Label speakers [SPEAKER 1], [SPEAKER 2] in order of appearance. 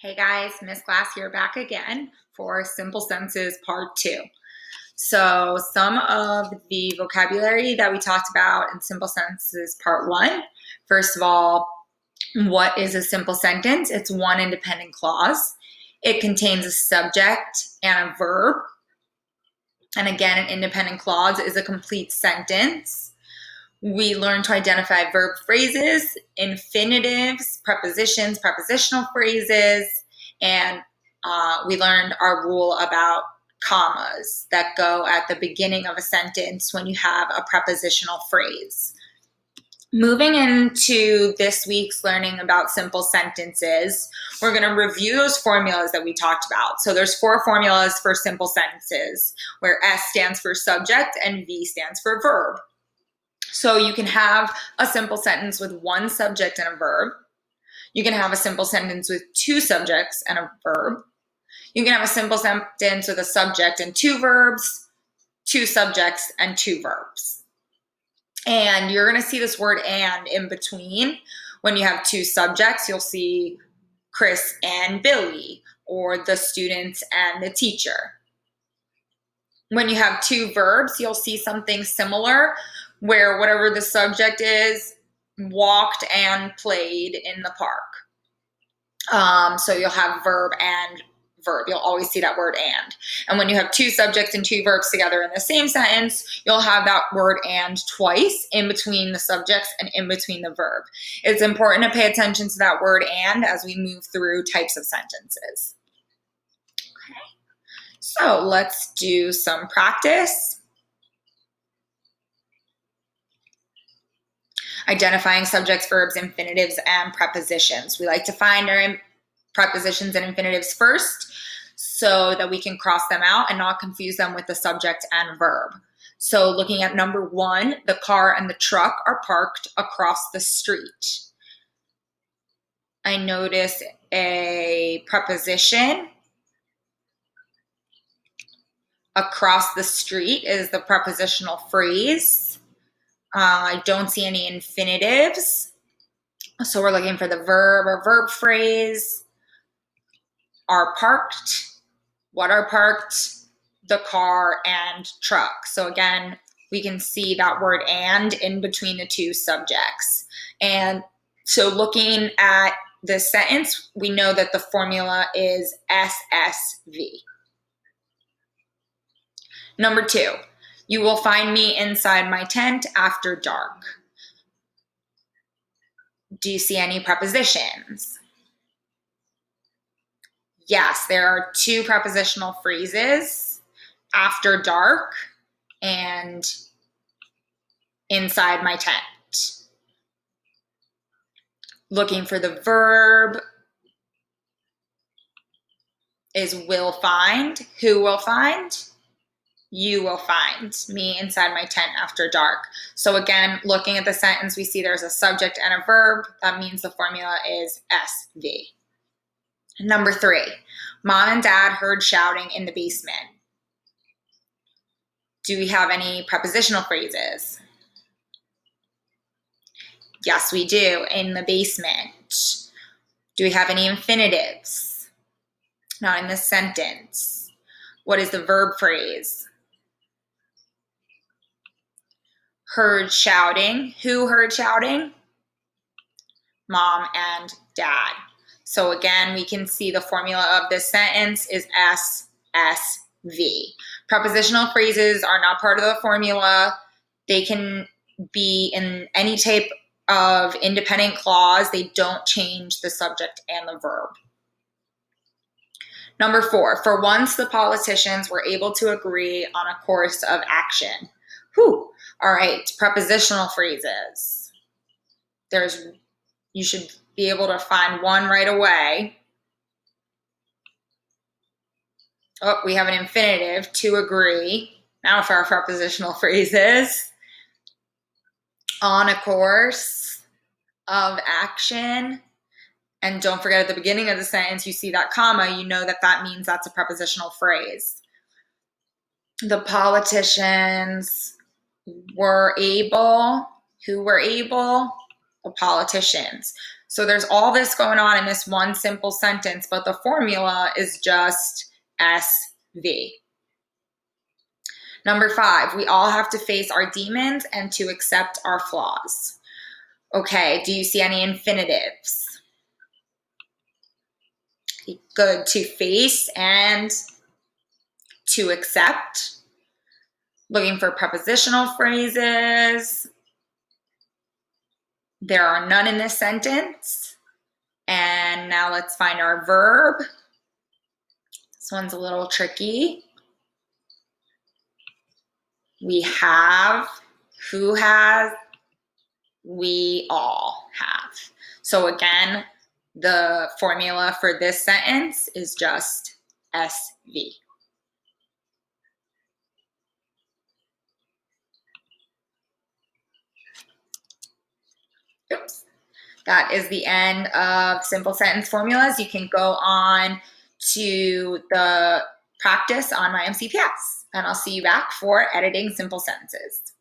[SPEAKER 1] Hey guys, Miss Class here back again for Simple Sentences Part 2. So some of the vocabulary that we talked about in Simple Sentences Part 1. First of all, what is a simple sentence? It's one independent clause. It contains a subject and a verb. And again, an independent clause is a complete sentence. We learn to identify verb phrases, infinitives, prepositions, prepositional phrases, and we learned our rule about commas that go at the beginning of a sentence when you have a prepositional phrase. Moving into this week's learning about simple sentences, we're going to review those formulas that we talked about. So there's 4 formulas for simple sentences, where S stands for subject and V stands for verb. So you can have a simple sentence with one subject and a verb. You can have a simple sentence with 2 subjects and a verb. You can have a simple sentence with a subject and 2 verbs, 2 subjects and 2 verbs. And you're going to see this word "and" in between. When you have 2 subjects, you'll see Chris and Billy, or the students and the teacher. When you have 2 verbs, you'll see something similar, where whatever the subject is, walked and played in the park. So you'll have verb and verb. You'll always see that word "and." And when you have 2 subjects and 2 verbs together in the same sentence, you'll have that word "and" twice in between the subjects and in between the verb. It's important to pay attention to that word "and" as we move through types of sentences. Okay. So let's do some practice. Identifying subjects, verbs, infinitives, and prepositions. We like to find our prepositions and infinitives first so that we can cross them out and not confuse them with the subject and verb. So looking at number 1, the car and the truck are parked across the street. I notice a preposition. Across the street is the prepositional phrase. I don't see any infinitives. So we're looking for the verb or verb phrase. Are parked. What are parked? The car and truck. So again, we can see that word "and" in between the 2 subjects. And so looking at this sentence, we know that the formula is SSV. Number 2, you will find me inside my tent after dark. Do you see any prepositions? Yes, there are 2 prepositional phrases, after dark and inside my tent. Looking for the verb is will find. Who will find? You will find me inside my tent after dark. So again, looking at the sentence, we see there's a subject and a verb. That means the formula is SV. Number 3, Mom and Dad heard shouting in the basement. Do we have any prepositional phrases? Yes, we do, in the basement. Do we have any infinitives? Not in this sentence. What is the verb phrase? Heard shouting. Who heard shouting? Mom and Dad. So again, we can see the formula of this sentence is SSV. Prepositional phrases are not part of the formula. They can be in any type of independent clause. They don't change the subject and the verb. Number 4, for once the politicians were able to agree on a course of action. Whew. All right, prepositional phrases. You should be able to find one right away. Oh, we have an infinitive, to agree. Now for our prepositional phrases. On a course of action. And don't forget, at the beginning of the sentence, you see that comma, you know that that means that's a prepositional phrase. The politicians were able. Who were able? The politicians. So there's all this going on in this one simple sentence, but the formula is just SV. Number 5, we all have to face our demons and to accept our flaws. Okay, do you see any infinitives? Good, to face and to accept. Looking for prepositional phrases. There are none in this sentence. And now let's find our verb. This one's a little tricky. We have, who has, we all have. So again, the formula for this sentence is just SV. Oops. That is the end of simple sentence formulas. You can go on to the practice on my MCPS, and I'll see you back for editing simple sentences.